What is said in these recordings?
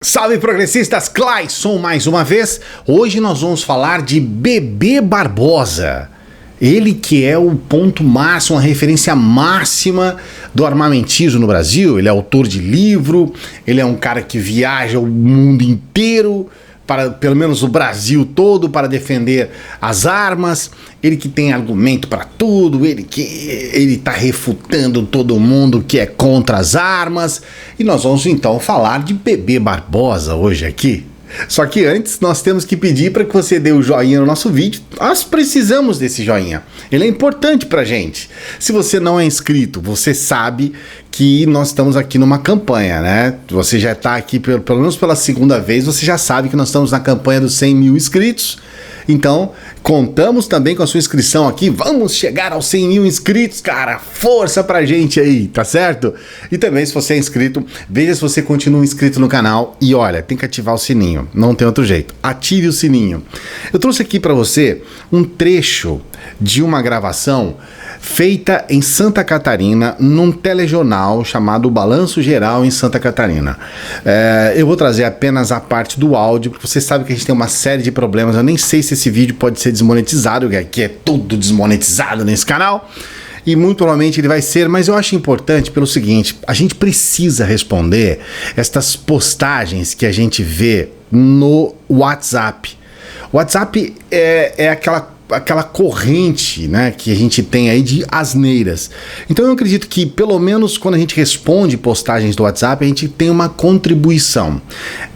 Salve progressistas, Clayson mais uma vez. Hoje nós vamos falar de Bebê Barbosa. Ele que é o ponto máximo, a referência máxima do armamentismo no Brasil. Ele é autor de livro, ele é um cara que viaja o mundo inteiro, para pelo menos o Brasil todo, para defender as armas. Ele que tem argumento para tudo, ele tá refutando todo mundo que é contra as armas. E nós vamos então falar de Bebê Barbosa hoje aqui. Só que antes nós temos que pedir para que você dê o joinha no nosso vídeo. Nós precisamos desse joinha, ele é importante pra gente. Se você não é inscrito, você sabe que nós estamos aqui numa campanha, né? Você já está aqui pelo menos pela segunda vez, você já sabe que nós estamos na campanha dos 100 mil inscritos. Então, contamos também com a sua inscrição aqui. Vamos chegar aos 100 mil inscritos, cara. Força pra gente aí, tá certo? E também, se você é inscrito, veja se você continua inscrito no canal. E olha, tem que ativar o sininho. Não tem outro jeito. Ative o sininho. Eu trouxe aqui pra você um trecho de uma gravação feita em Santa Catarina, num telejornal chamado Balanço Geral em Santa Catarina. Eu vou trazer apenas a parte do áudio, porque você sabe que a gente tem uma série de problemas. Eu nem sei se esse vídeo pode ser desmonetizado, que é tudo desmonetizado nesse canal. E muito provavelmente ele vai ser, mas eu acho importante pelo seguinte: a gente precisa responder estas postagens que a gente vê no WhatsApp. O WhatsApp é aquela corrente, né, que a gente tem aí de asneiras. Então eu acredito que pelo menos quando a gente responde postagens do WhatsApp, a gente tem uma contribuição.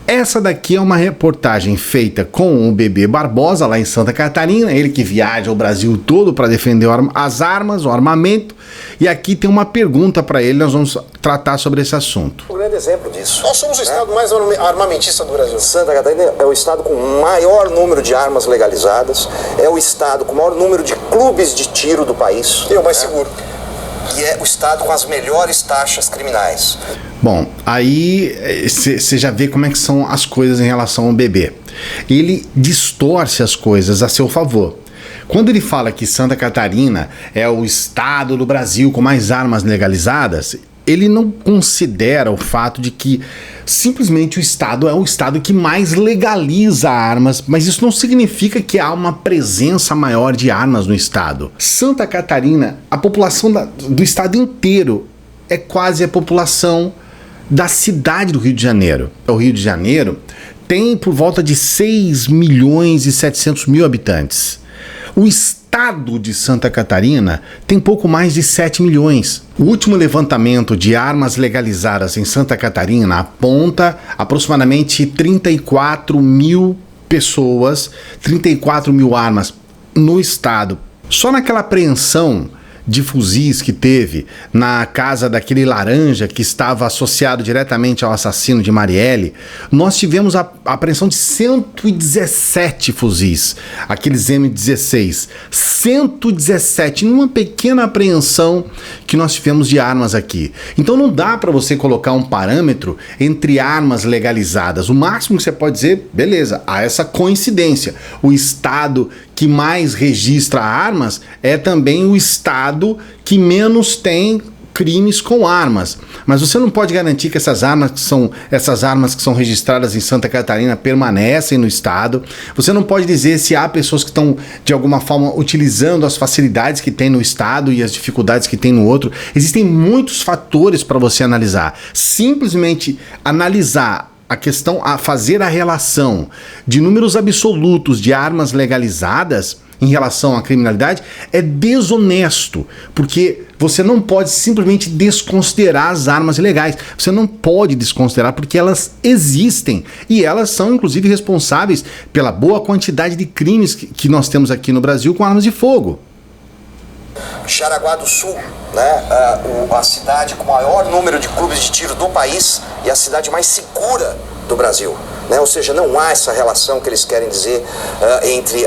Essa daqui é uma reportagem feita com o Bebê Barbosa lá em Santa Catarina, ele que viaja o Brasil todo para defender as armas, o armamento. E aqui tem uma pergunta para ele, nós vamos tratar sobre esse assunto. Um grande exemplo disso. Nós somos o estado mais armamentista do Brasil. Santa Catarina é o estado com o maior número de armas legalizadas, é o estado com o maior número de clubes de tiro do país. E o mais seguro. E é o estado com as melhores taxas criminais. Bom, aí você já vê como é que são as coisas em relação ao bebê. Ele distorce as coisas a seu favor. Quando ele fala que Santa Catarina é o estado do Brasil com mais armas legalizadas, ele não considera o fato de que simplesmente o estado é o estado que mais legaliza armas, mas isso não significa que há uma presença maior de armas no estado. Santa Catarina, a população do estado inteiro é quase a população da cidade do Rio de Janeiro. O Rio de Janeiro tem por volta de 6 milhões e 700 mil habitantes. O estado de Santa Catarina tem pouco mais de 7 milhões. O último levantamento de armas legalizadas em Santa Catarina aponta aproximadamente 34 mil pessoas, 34 mil armas no estado. Só naquela apreensão de fuzis que teve na casa daquele laranja que estava associado diretamente ao assassino de Marielle, nós tivemos a apreensão de 117 fuzis, aqueles M16, 117 numa pequena apreensão que nós tivemos de armas aqui. Então não dá para você colocar um parâmetro entre armas legalizadas. O máximo que você pode dizer, beleza, há essa coincidência. O estado que mais registra armas é também o estado que menos tem crimes com armas. Mas você não pode garantir que essas armas que são registradas em Santa Catarina permanecem no estado. Você não pode dizer se há pessoas que estão de alguma forma utilizando as facilidades que tem no estado e as dificuldades que tem no outro. Existem muitos fatores para você analisar. Simplesmente analisar a questão, a fazer a relação de números absolutos de armas legalizadas em relação à criminalidade é desonesto, porque você não pode simplesmente desconsiderar as armas ilegais. Você não pode desconsiderar porque elas existem e elas são inclusive responsáveis pela boa quantidade de crimes que nós temos aqui no Brasil com armas de fogo. Jaraguá do Sul, né, a cidade com o maior número de clubes de tiro do país e a cidade mais segura do Brasil. Né? Ou seja, não há essa relação que eles querem dizer entre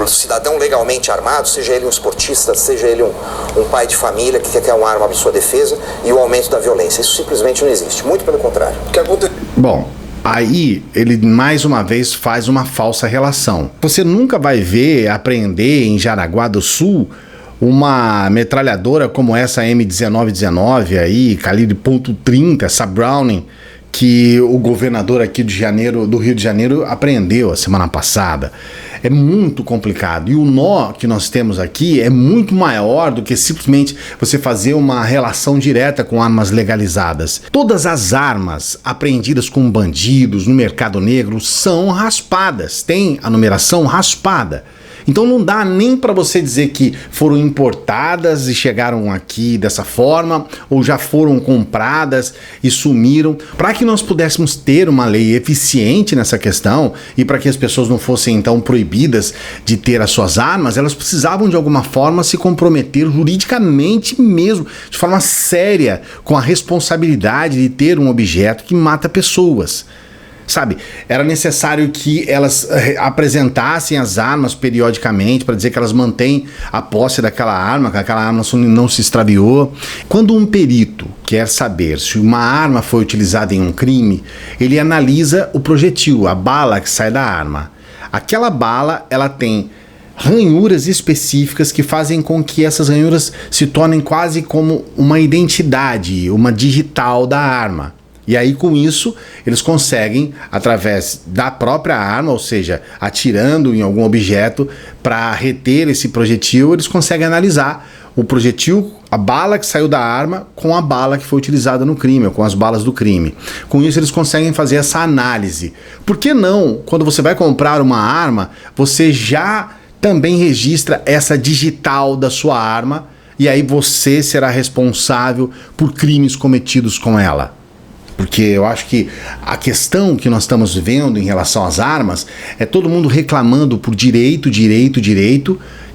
o cidadão legalmente armado, seja ele um esportista, seja ele um pai de família que quer uma arma para sua defesa, e o aumento da violência. Isso simplesmente não existe, muito pelo contrário. Bom, aí ele mais uma vez faz uma falsa relação. Você nunca vai ver, apreender em Jaraguá do Sul uma metralhadora como essa M1919 aí, calibre .30, essa Browning, que o governador aqui do Rio de Janeiro apreendeu a semana passada. É muito complicado. E o nó que nós temos aqui é muito maior do que simplesmente você fazer uma relação direta com armas legalizadas. Todas as armas apreendidas com bandidos no mercado negro são raspadas, tem a numeração raspada. Então não dá nem para você dizer que foram importadas e chegaram aqui dessa forma, ou já foram compradas e sumiram. Para que nós pudéssemos ter uma lei eficiente nessa questão e para que as pessoas não fossem então proibidas de ter as suas armas, elas precisavam de alguma forma se comprometer juridicamente mesmo, de forma séria, com a responsabilidade de ter um objeto que mata pessoas. Sabe, era necessário que elas apresentassem as armas periodicamente para dizer que elas mantêm a posse daquela arma, que aquela arma não se extraviou. Quando um perito quer saber se uma arma foi utilizada em um crime, ele analisa o projetil, a bala que sai da arma. Aquela bala, ela tem ranhuras específicas que fazem com que essas ranhuras se tornem quase como uma identidade, uma digital da arma. E aí, com isso, eles conseguem, através da própria arma, ou seja, atirando em algum objeto para reter esse projetil, eles conseguem analisar o projetil, a bala que saiu da arma, com a bala que foi utilizada no crime, ou com as balas do crime. Com isso, eles conseguem fazer essa análise. Por que não, quando você vai comprar uma arma, você já também registra essa digital da sua arma, e aí você será responsável por crimes cometidos com ela? Porque eu acho que a questão que nós estamos vendo em relação às armas é todo mundo reclamando por direito,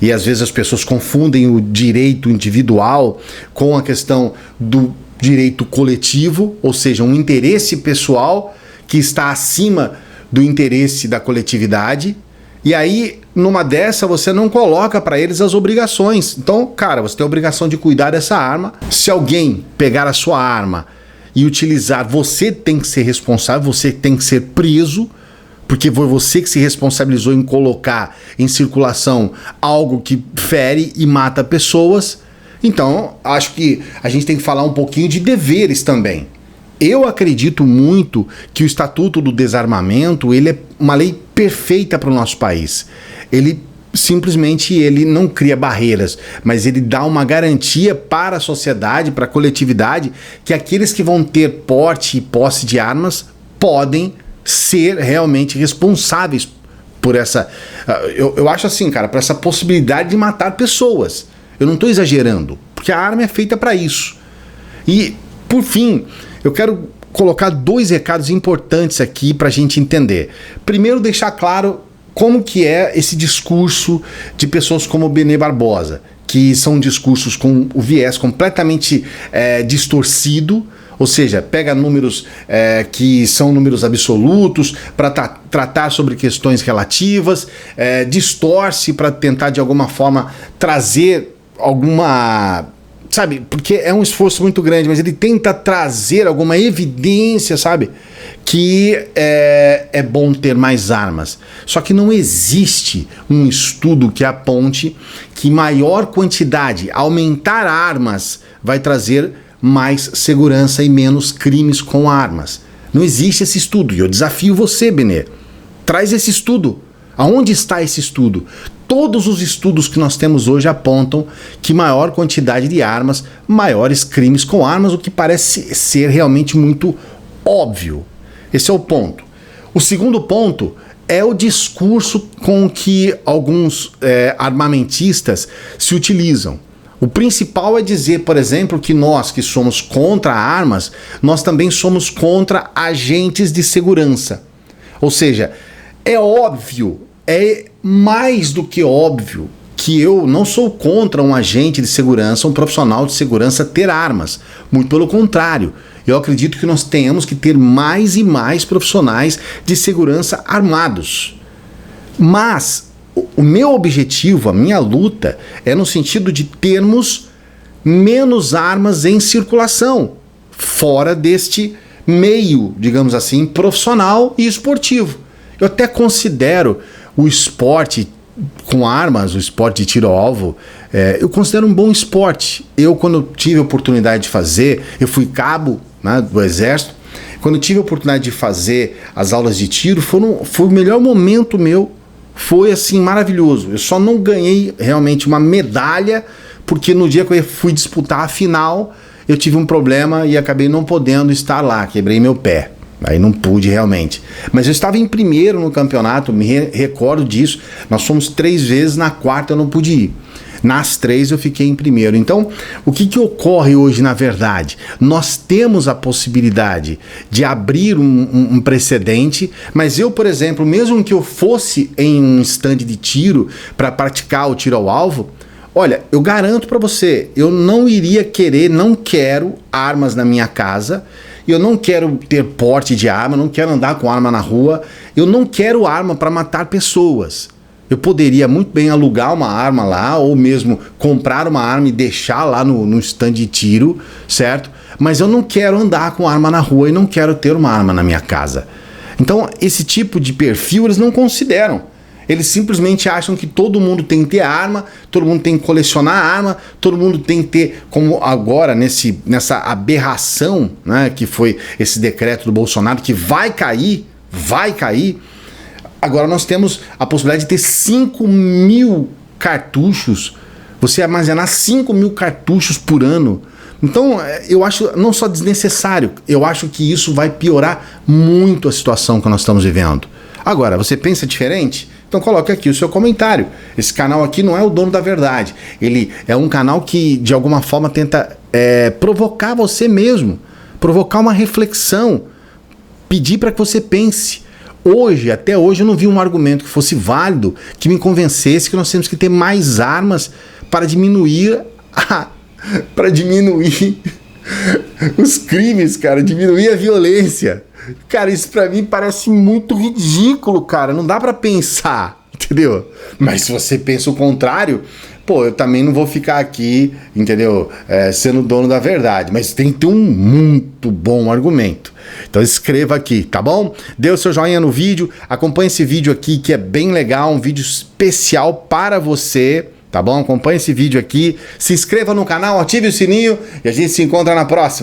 e às vezes as pessoas confundem o direito individual com a questão do direito coletivo, ou seja, um interesse pessoal que está acima do interesse da coletividade. E aí, numa dessa, você não coloca para eles as obrigações. Então, cara, você tem a obrigação de cuidar dessa arma. Se alguém pegar a sua arma e utilizar, você tem que ser responsável, você tem que ser preso, porque foi você que se responsabilizou em colocar em circulação algo que fere e mata pessoas. Então, acho que a gente tem que falar um pouquinho de deveres também. Eu acredito muito que o Estatuto do Desarmamento, ele é uma lei perfeita para o nosso país. Ele não cria barreiras, mas ele dá uma garantia para a sociedade, para a coletividade, que aqueles que vão ter porte e posse de armas podem ser realmente responsáveis por essa... Eu acho assim, cara, por essa possibilidade de matar pessoas. Eu não estou exagerando, porque a arma é feita para isso. E, por fim, eu quero colocar 2 recados importantes aqui para a gente entender. Primeiro, deixar claro como que é esse discurso de pessoas como o Benê Barbosa, que são discursos com o viés completamente distorcido, ou seja, pega números que são números absolutos para tratar sobre questões relativas, distorce para tentar de alguma forma trazer alguma... Sabe, porque é um esforço muito grande, mas ele tenta trazer alguma evidência, sabe, que é bom ter mais armas. Só que não existe um estudo que aponte que maior quantidade, aumentar armas, vai trazer mais segurança e menos crimes com armas. Não existe esse estudo. E eu desafio você, Benê. Traz esse estudo. Aonde está esse estudo? Todos os estudos que nós temos hoje apontam que maior quantidade de armas, maiores crimes com armas, o que parece ser realmente muito óbvio. Esse é o ponto. O segundo ponto é o discurso com que alguns armamentistas se utilizam. O principal é dizer, por exemplo, que nós que somos contra armas, nós também somos contra agentes de segurança. Ou seja, é óbvio, é mais do que óbvio que eu não sou contra um agente de segurança, um profissional de segurança ter armas. Muito pelo contrário, eu acredito que nós tenhamos que ter mais e mais profissionais de segurança armados. Mas o meu objetivo, a minha luta, é no sentido de termos menos armas em circulação, fora deste meio, digamos assim, profissional e esportivo. Eu até considero o esporte com armas, o esporte de tiro ao alvo, eu considero um bom esporte. Eu, quando tive a oportunidade de fazer, eu fui cabo, né, do Exército, Quando eu tive a oportunidade de fazer as aulas de tiro, foi o melhor momento meu. Foi assim, maravilhoso. Eu só não ganhei realmente uma medalha, porque no dia que eu fui disputar a final, eu tive um problema e acabei não podendo estar lá, quebrei meu pé. Aí não pude realmente. Mas eu estava em primeiro no campeonato, me recordo disso. Nós fomos 3 vezes, na quarta eu não pude ir. Nas 3 eu fiquei em primeiro. Então, o que ocorre hoje na verdade? Nós temos a possibilidade de abrir um precedente, mas eu, por exemplo, mesmo que eu fosse em um stand de tiro para praticar o tiro ao alvo, olha, eu garanto para você, eu não iria querer, não quero armas na minha casa, eu não quero ter porte de arma, não quero andar com arma na rua, eu não quero arma para matar pessoas. Eu poderia muito bem alugar uma arma lá, ou mesmo comprar uma arma e deixar lá no stand de tiro, certo? Mas eu não quero andar com arma na rua e não quero ter uma arma na minha casa. Então, esse tipo de perfil eles não consideram. Eles simplesmente acham que todo mundo tem que ter arma, todo mundo tem que colecionar arma, todo mundo tem que ter, como agora nessa aberração, né, que foi esse decreto do Bolsonaro, que vai cair. Agora nós temos a possibilidade de ter 5.000 cartuchos, você armazenar 5.000 cartuchos por ano. Então eu acho não só desnecessário, eu acho que isso vai piorar muito a situação que nós estamos vivendo. Agora, você pensa diferente? Então coloque aqui o seu comentário. Esse canal aqui não é o dono da verdade. Ele é um canal que de alguma forma tenta provocar você mesmo, provocar uma reflexão, pedir para que você pense. Até hoje eu não vi um argumento que fosse válido, que me convencesse que nós temos que ter mais armas para diminuir os crimes, cara, diminuir a violência. Cara, isso pra mim parece muito ridículo, cara. Não dá pra pensar, entendeu? Mas se você pensa o contrário, pô, eu também não vou ficar aqui, entendeu? Sendo dono da verdade. Mas tem que ter um muito bom argumento. Então escreva aqui, tá bom? Dê o seu joinha no vídeo, acompanhe esse vídeo aqui que é bem legal, um vídeo especial para você, tá bom? Acompanhe esse vídeo aqui, se inscreva no canal, ative o sininho e a gente se encontra na próxima.